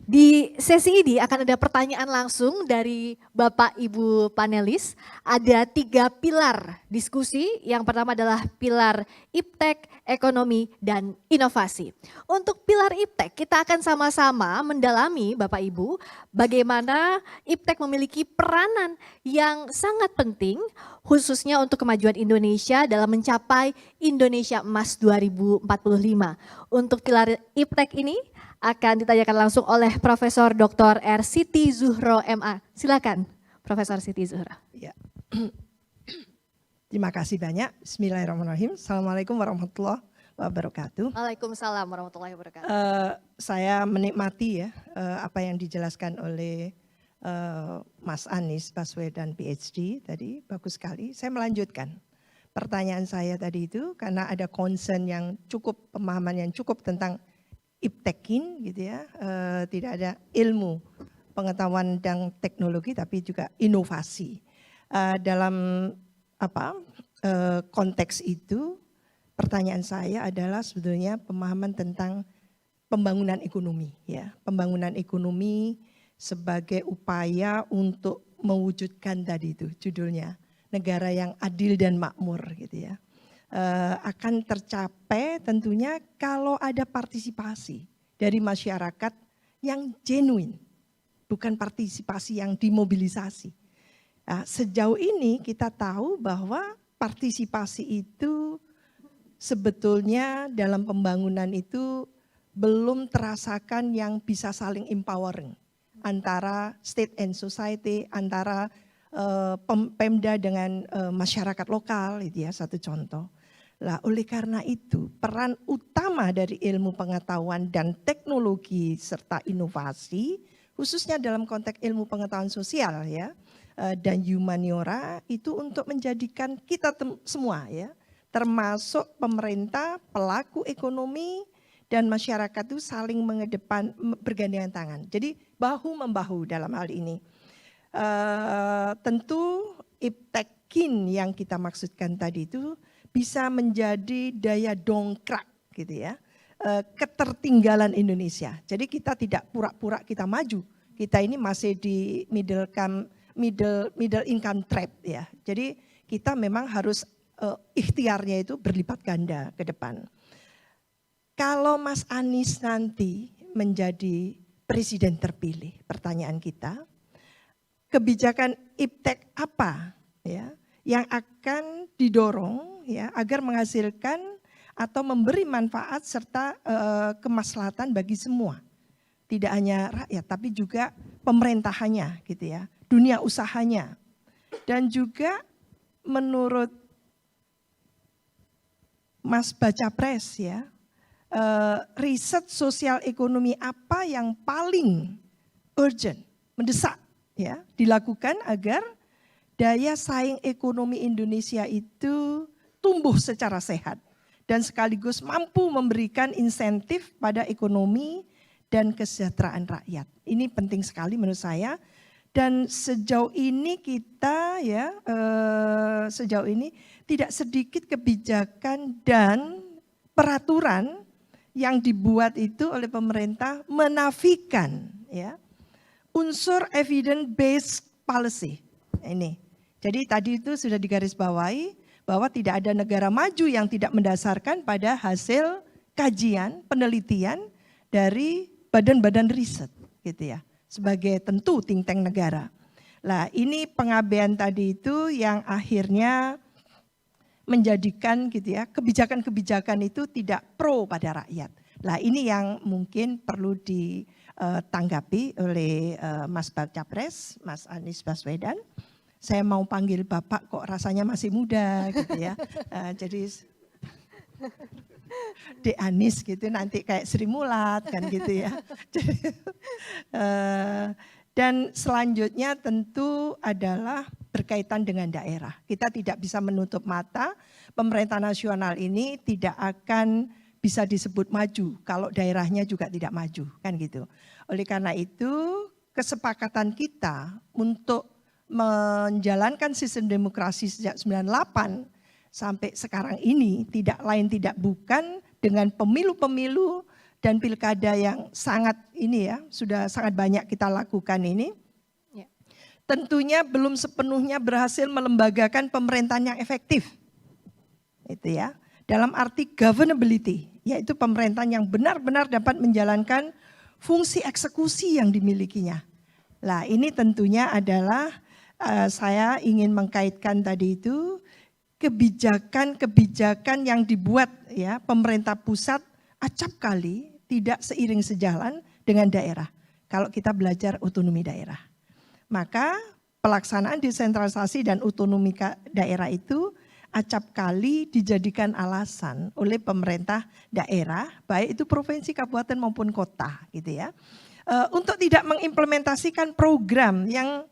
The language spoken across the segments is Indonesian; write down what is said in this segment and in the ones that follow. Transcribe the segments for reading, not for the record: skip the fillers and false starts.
Di sesi ini akan ada pertanyaan langsung dari Bapak Ibu panelis. Ada 3 pilar diskusi. Yang pertama adalah pilar iptek, ekonomi, dan inovasi. Untuk pilar iptek kita akan sama-sama mendalami Bapak Ibu bagaimana iptek memiliki peranan yang sangat penting khususnya untuk kemajuan Indonesia dalam mencapai Indonesia Emas 2045. Untuk pilar iptek ini akan ditanyakan langsung oleh Profesor Dr. R. Siti Zuhro MA. Silakan Profesor Siti Zuhro. Ya. Terima kasih banyak. Bismillahirrahmanirrahim. Assalamualaikum warahmatullahi wabarakatuh. Waalaikumsalam warahmatullahi wabarakatuh. Saya menikmati ya apa yang dijelaskan oleh Mas Anies Baswedan PhD tadi, bagus sekali. Saya melanjutkan pertanyaan saya tadi itu karena ada concern yang cukup, pemahaman yang cukup tentang iptekin gitu ya, tidak ada ilmu, pengetahuan dan teknologi tapi juga inovasi. Dalam konteks itu pertanyaan saya adalah sebetulnya pemahaman tentang pembangunan ekonomi ya, pembangunan ekonomi sebagai upaya untuk mewujudkan tadi itu judulnya negara yang adil dan makmur gitu ya. Akan tercapai tentunya kalau ada partisipasi dari masyarakat yang genuine, bukan partisipasi yang dimobilisasi. Nah, sejauh ini kita tahu bahwa partisipasi itu sebetulnya dalam pembangunan itu belum terasakan yang bisa saling empowering antara state and society, antara Pemda dengan masyarakat lokal, itu ya satu contoh. Lah, oleh karena itu peran utama dari ilmu pengetahuan dan teknologi serta inovasi, khususnya dalam konteks ilmu pengetahuan sosial ya dan humaniora itu untuk menjadikan kita semua ya, termasuk pemerintah, pelaku ekonomi dan masyarakat itu saling bergandengan tangan. Jadi bahu membahu dalam hal ini. Tentu iptekin yang kita maksudkan tadi itu bisa menjadi daya dongkrak gitu ya, ketertinggalan Indonesia. Jadi kita tidak pura-pura kita maju, kita ini masih di middle income trap ya. Jadi kita memang harus ikhtiarnya itu berlipat ganda ke depan. Kalau Mas Anies nanti menjadi presiden terpilih, pertanyaan kita, kebijakan iptek apa ya yang akan didorong ya agar menghasilkan atau memberi manfaat serta kemaslahatan bagi semua, tidak hanya rakyat tapi juga pemerintahannya gitu ya, dunia usahanya. Dan juga menurut Mas Bacapres ya, riset sosial ekonomi apa yang paling urgent, mendesak ya dilakukan agar daya saing ekonomi Indonesia itu tumbuh secara sehat dan sekaligus mampu memberikan insentif pada ekonomi dan kesejahteraan rakyat. Ini penting sekali menurut saya. Dan sejauh ini kita ya sejauh ini tidak sedikit kebijakan dan peraturan yang dibuat itu oleh pemerintah menafikan ya unsur evidence based policy ini. Jadi tadi itu sudah digarisbawahi bahwa tidak ada negara maju yang tidak mendasarkan pada hasil kajian, penelitian dari badan-badan riset gitu ya, sebagai tentu think tank negara. Lah ini pengabaian tadi itu yang akhirnya menjadikan gitu ya, kebijakan-kebijakan itu tidak pro pada rakyat. Lah ini yang mungkin perlu ditanggapi oleh Mas Bacapres, Mas Anies Baswedan. Saya mau panggil Bapak kok rasanya masih muda gitu ya. Jadi Dek Anies gitu nanti kayak Sri Mulat kan gitu ya. Dan selanjutnya tentu adalah berkaitan dengan daerah. Kita tidak bisa menutup mata, pemerintah nasional ini tidak akan bisa disebut maju kalau daerahnya juga tidak maju kan gitu. Oleh karena itu kesepakatan kita untuk menjalankan sistem demokrasi sejak 98 sampai sekarang ini tidak lain tidak bukan dengan pemilu-pemilu dan pilkada yang sangat ini ya, sudah sangat banyak kita lakukan ini, Ya. tentunya belum sepenuhnya berhasil melembagakan pemerintahan yang efektif. Itu ya. Dalam arti governability, yaitu pemerintahan yang benar-benar dapat menjalankan fungsi eksekusi yang dimilikinya. Nah, ini tentunya adalah saya ingin mengkaitkan tadi itu kebijakan-kebijakan yang dibuat ya pemerintah pusat acap kali tidak seiring sejalan dengan daerah. Kalau kita belajar otonomi daerah, maka pelaksanaan desentralisasi dan otonomi daerah itu acap kali dijadikan alasan oleh pemerintah daerah, baik itu provinsi, kabupaten maupun kota, gitu ya, untuk tidak mengimplementasikan program yang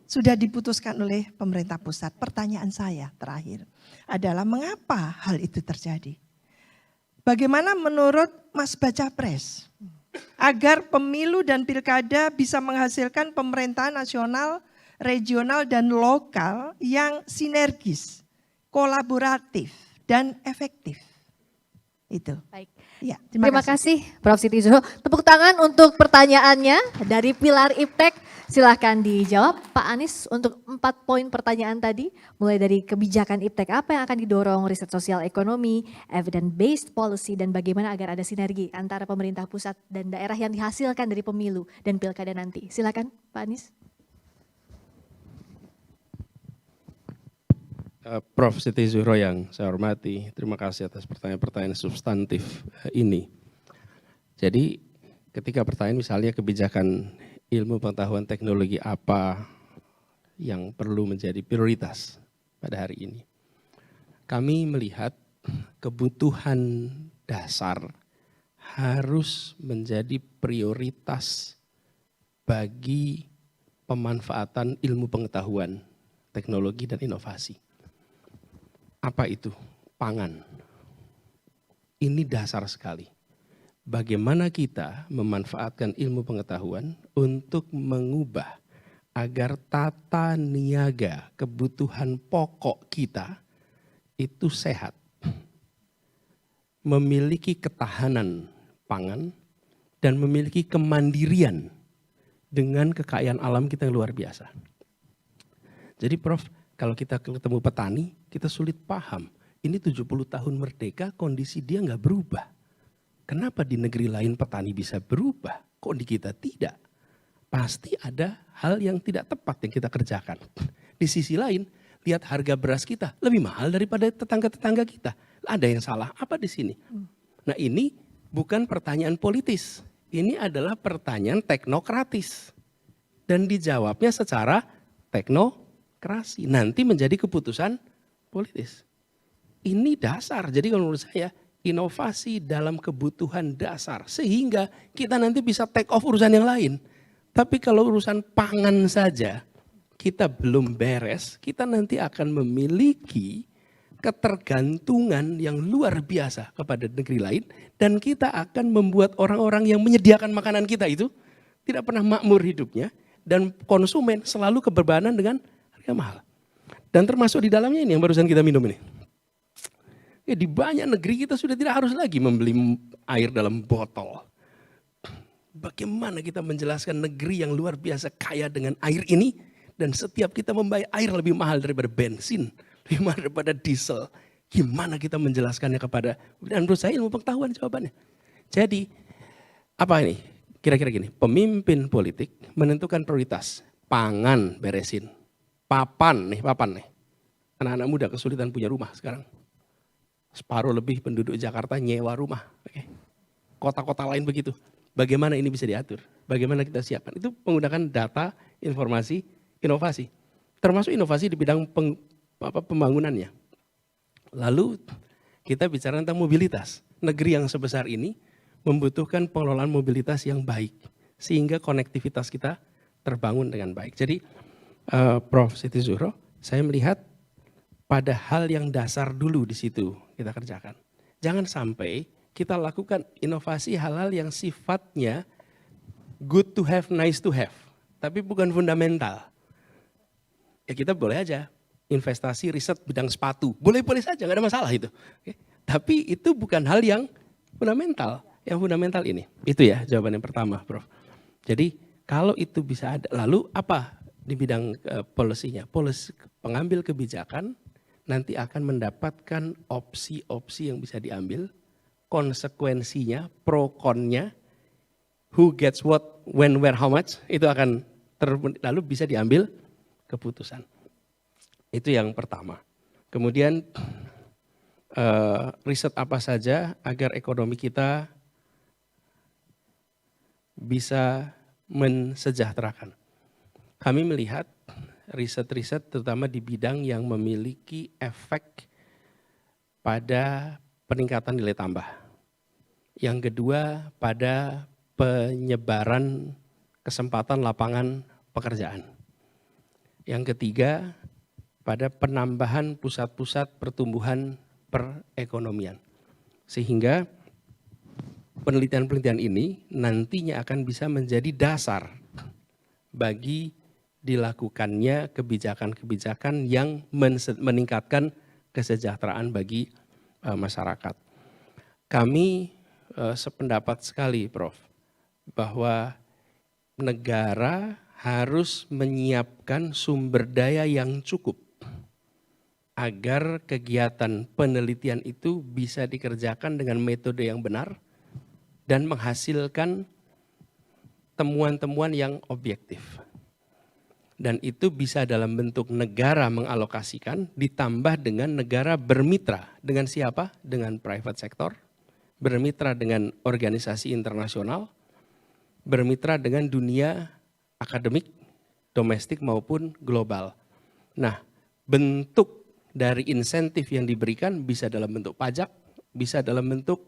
sudah diputuskan oleh pemerintah pusat. Pertanyaan saya terakhir adalah mengapa hal itu terjadi? Bagaimana menurut Mas Baca Pres agar pemilu dan pilkada bisa menghasilkan pemerintahan nasional, regional dan lokal yang sinergis, kolaboratif dan efektif? Itu. Baik. Ya, Terima kasih Prof. Siti Zuhro. Tepuk tangan untuk pertanyaannya dari Pilar Iptek. Silahkan dijawab Pak Anies untuk 4 poin pertanyaan tadi. Mulai dari kebijakan Iptek apa yang akan didorong, riset sosial ekonomi, evidence based policy, dan bagaimana agar ada sinergi antara pemerintah pusat dan daerah yang dihasilkan dari pemilu dan pilkada nanti. Silakan Pak Anies. Prof. Siti Zuhro yang saya hormati, terima kasih atas pertanyaan-pertanyaan substantif ini. Jadi ketika pertanyaan misalnya kebijakan ilmu pengetahuan teknologi apa yang perlu menjadi prioritas pada hari ini. Kami melihat kebutuhan dasar harus menjadi prioritas bagi pemanfaatan ilmu pengetahuan, teknologi dan inovasi. Apa itu? Pangan. Ini dasar sekali. Bagaimana kita memanfaatkan ilmu pengetahuan untuk mengubah agar tata niaga kebutuhan pokok kita itu sehat. Memiliki ketahanan pangan dan memiliki kemandirian dengan kekayaan alam kita yang luar biasa. Jadi Prof, kalau kita ketemu petani, kita sulit paham. Ini 70 tahun merdeka, kondisi dia nggak berubah. Kenapa di negeri lain petani bisa berubah? Kok di kita tidak? Pasti ada hal yang tidak tepat yang kita kerjakan. Di sisi lain, lihat harga beras kita lebih mahal daripada tetangga-tetangga kita. Ada yang salah apa di sini? Nah ini bukan pertanyaan politis. Ini adalah pertanyaan teknokratis. Dan dijawabnya secara teknokrasi. Nanti menjadi keputusan politis. Ini dasar. Jadi kalau menurut saya inovasi dalam kebutuhan dasar. Sehingga kita nanti bisa take off urusan yang lain. Tapi kalau urusan pangan saja kita belum beres, kita nanti akan memiliki ketergantungan yang luar biasa kepada negeri lain. Dan kita akan membuat orang-orang yang menyediakan makanan kita itu tidak pernah makmur hidupnya. Dan konsumen selalu keberbanan dengan harga mahal. Dan termasuk di dalamnya ini yang barusan kita minum ini. Ya, di banyak negeri kita sudah tidak harus lagi membeli air dalam botol. Bagaimana kita menjelaskan negeri yang luar biasa kaya dengan air ini. Dan setiap kita membayar air lebih mahal daripada bensin. Lebih mahal daripada diesel. Gimana kita menjelaskannya kepada. Dan menurut saya ilmu pengetahuan jawabannya. Jadi apa ini? Kira-kira gini. Pemimpin politik menentukan prioritas. Pangan beresin. Papan nih. Anak-anak muda kesulitan punya rumah sekarang. Separuh lebih penduduk Jakarta nyewa rumah. Kota-kota lain begitu. Bagaimana ini bisa diatur? Bagaimana kita siapkan? Itu menggunakan data, informasi, inovasi. Termasuk inovasi di bidang pembangunannya. Lalu kita bicara tentang mobilitas. Negeri yang sebesar ini membutuhkan pengelolaan mobilitas yang baik. Sehingga konektivitas kita terbangun dengan baik. Jadi Prof. Siti Zuhro, saya melihat pada hal yang dasar dulu di situ kita kerjakan. Jangan sampai kita lakukan inovasi hal-hal yang sifatnya good to have, nice to have. Tapi bukan fundamental. Ya kita boleh aja investasi riset bidang sepatu. Boleh-boleh saja, nggak ada masalah itu. Tapi itu bukan hal yang fundamental. Yang fundamental ini. Itu ya jawaban yang pertama, Prof. Jadi kalau itu bisa ada, lalu apa di bidang policy-nya? Pengambil kebijakan nanti akan mendapatkan opsi-opsi yang bisa diambil, konsekuensinya, pro konnya, who gets what, when, where, how much, itu akan lalu bisa diambil keputusan. Itu yang pertama. Kemudian riset apa saja agar ekonomi kita bisa mensejahterakan. Kami melihat riset-riset terutama di bidang yang memiliki efek pada peningkatan nilai tambah. Yang kedua pada penyebaran kesempatan lapangan pekerjaan. Yang ketiga pada penambahan pusat-pusat pertumbuhan perekonomian. Sehingga penelitian-penelitian ini nantinya akan bisa menjadi dasar bagi dilakukannya kebijakan-kebijakan yang meningkatkan kesejahteraan bagi masyarakat. Kami sependapat sekali, Prof, bahwa negara harus menyiapkan sumber daya yang cukup agar kegiatan penelitian itu bisa dikerjakan dengan metode yang benar dan menghasilkan temuan-temuan yang objektif. Dan itu bisa dalam bentuk negara mengalokasikan ditambah dengan negara bermitra. Dengan siapa? Dengan private sector, bermitra dengan organisasi internasional, bermitra dengan dunia akademik, domestik maupun global. Nah, bentuk dari insentif yang diberikan bisa dalam bentuk pajak, bisa dalam bentuk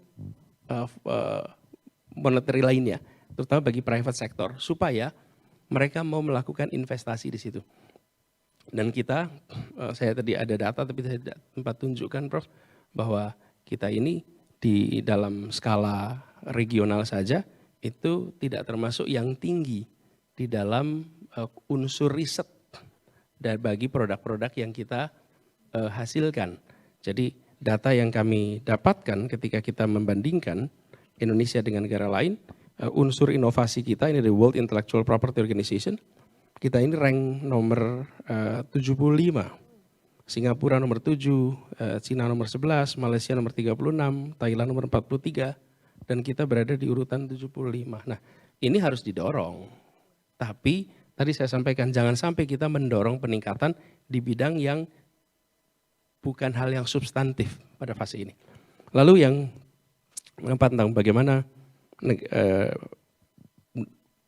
monetary lainnya, terutama bagi private sector, supaya mereka mau melakukan investasi di situ. Dan kita, saya tadi ada data tapi saya tidak sempat tunjukkan, Prof, bahwa kita ini di dalam skala regional saja itu tidak termasuk yang tinggi di dalam unsur riset dan bagi produk-produk yang kita hasilkan. Jadi data yang kami dapatkan ketika kita membandingkan Indonesia dengan negara lain, unsur inovasi kita ini dari World Intellectual Property Organization, kita ini rank nomor 75, Singapura nomor 7, Cina nomor 11, Malaysia nomor 36, Thailand nomor 43, dan kita berada di urutan 75. Nah, ini harus didorong. Tapi tadi saya sampaikan jangan sampai kita mendorong peningkatan di bidang yang bukan hal yang substantif pada fase ini. Lalu yang keempat tentang bagaimana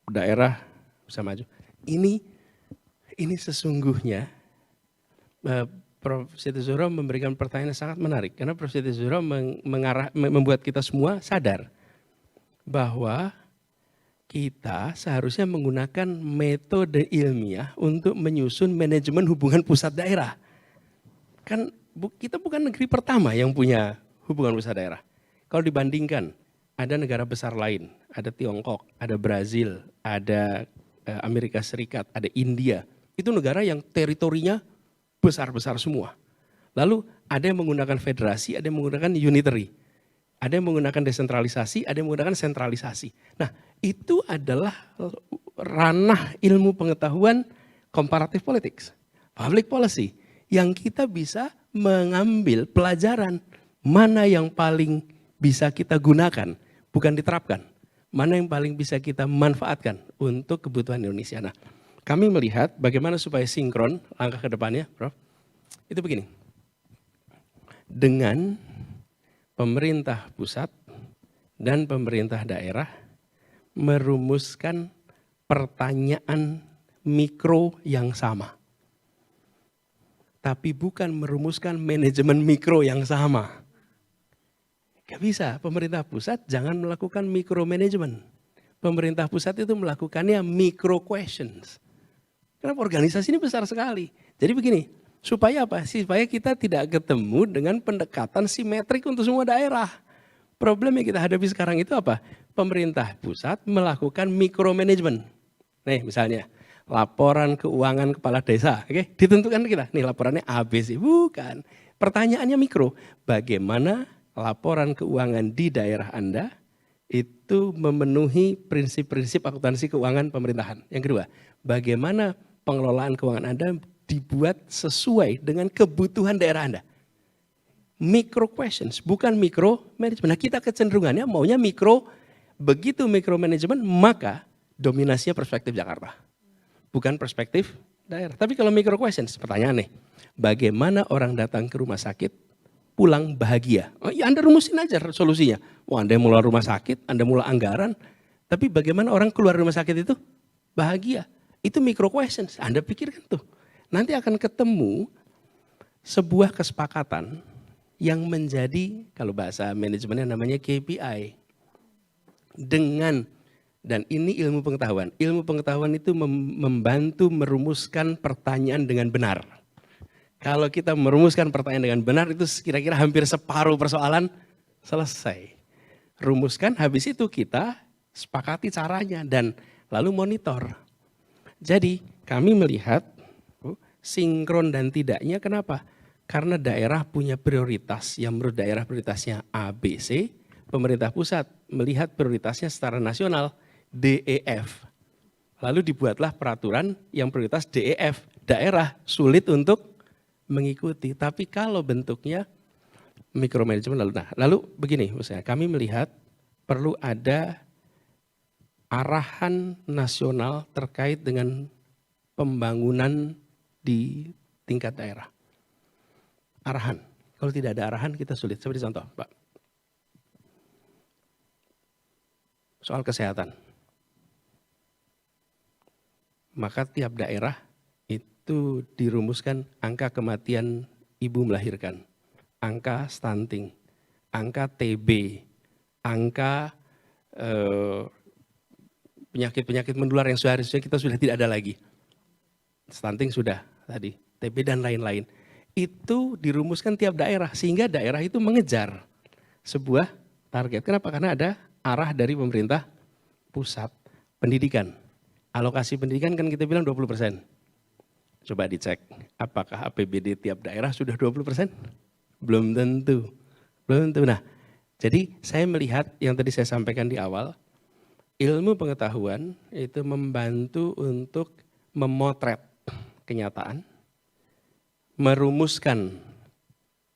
daerah bisa maju. Ini sesungguhnya Prof. Siti Zuhro memberikan pertanyaan yang sangat menarik karena Prof. Siti Zuhro membuat kita semua sadar bahwa kita seharusnya menggunakan metode ilmiah untuk menyusun manajemen hubungan pusat daerah. Kan kita bukan negeri pertama yang punya hubungan pusat daerah. Kalau dibandingkan ada negara besar lain, ada Tiongkok, ada Brazil, ada Amerika Serikat, ada India. Itu negara yang teritorinya besar-besar semua. Lalu ada yang menggunakan federasi, ada yang menggunakan unitary. Ada yang menggunakan desentralisasi, ada yang menggunakan sentralisasi. Nah, itu adalah ranah ilmu pengetahuan comparative politics, public policy, yang kita bisa mengambil pelajaran mana yang paling bisa kita gunakan, bukan diterapkan. Mana yang paling bisa kita manfaatkan untuk kebutuhan Indonesia. Nah, kami melihat bagaimana supaya sinkron langkah ke depannya, Prof. Itu begini. Dengan pemerintah pusat dan pemerintah daerah merumuskan pertanyaan mikro yang sama. Tapi bukan merumuskan manajemen mikro yang sama. Gak bisa, pemerintah pusat jangan melakukan micromanagement. Pemerintah pusat itu melakukannya micro questions. Karena organisasi ini besar sekali. Jadi begini, supaya apa? Supaya kita tidak ketemu dengan pendekatan simetrik untuk semua daerah. Problem yang kita hadapi sekarang itu apa? Pemerintah pusat melakukan micromanagement. Nih misalnya, laporan keuangan kepala desa, oke? Ditentukan kita, nih laporannya ABC, bukan. Pertanyaannya mikro, bagaimana laporan keuangan di daerah Anda itu memenuhi prinsip-prinsip akuntansi keuangan pemerintahan. Yang kedua, bagaimana pengelolaan keuangan Anda dibuat sesuai dengan kebutuhan daerah Anda. Micro questions, bukan micro management. Nah, kita kecenderungannya maunya mikro, begitu micro management maka dominasinya perspektif Jakarta. Bukan perspektif daerah. Tapi kalau micro questions, pertanyaan nih, bagaimana orang datang ke rumah sakit pulang bahagia? Oh, ya Anda rumusin aja solusinya. Wah, Anda mulai rumah sakit, Anda mulai anggaran, tapi bagaimana orang keluar rumah sakit itu bahagia? Itu micro questions, Anda pikirkan tuh. Nanti akan ketemu sebuah kesepakatan yang menjadi, kalau bahasa manajemennya namanya KPI. Dan ini ilmu pengetahuan. Ilmu pengetahuan itu membantu merumuskan pertanyaan dengan benar. Kalau kita merumuskan pertanyaan dengan benar, itu kira-kira hampir separuh persoalan selesai. Rumuskan, habis itu kita sepakati caranya dan lalu monitor. Jadi kami melihat sinkron dan tidaknya, kenapa? Karena daerah punya prioritas yang menurut daerah prioritasnya A, B, C. Pemerintah pusat melihat prioritasnya secara nasional D, E, F. Lalu dibuatlah peraturan yang prioritas D, E, F. Daerah sulit untuk mengikuti. Tapi kalau bentuknya micromanagement, lalu begini, misalnya kami melihat perlu ada arahan nasional terkait dengan pembangunan di tingkat daerah. Arahan. Kalau tidak ada arahan kita sulit. Seperti contoh, Pak. Soal kesehatan. Maka tiap daerah itu dirumuskan angka kematian ibu melahirkan, angka stunting, angka TB, angka penyakit-penyakit menular yang seharusnya kita sudah tidak ada lagi. Stunting sudah tadi, TB dan lain-lain. Itu dirumuskan tiap daerah sehingga daerah itu mengejar sebuah target. Kenapa? Karena ada arah dari pemerintah pusat. Pendidikan, alokasi pendidikan kan kita bilang 20%. Coba dicek apakah APBD tiap daerah sudah 20%? Belum tentu. Belum tentu. Nah, jadi saya melihat yang tadi saya sampaikan di awal, ilmu pengetahuan itu membantu untuk memotret kenyataan, merumuskan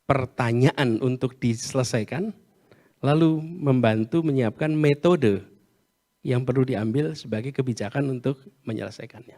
pertanyaan untuk diselesaikan, lalu membantu menyiapkan metode yang perlu diambil sebagai kebijakan untuk menyelesaikannya.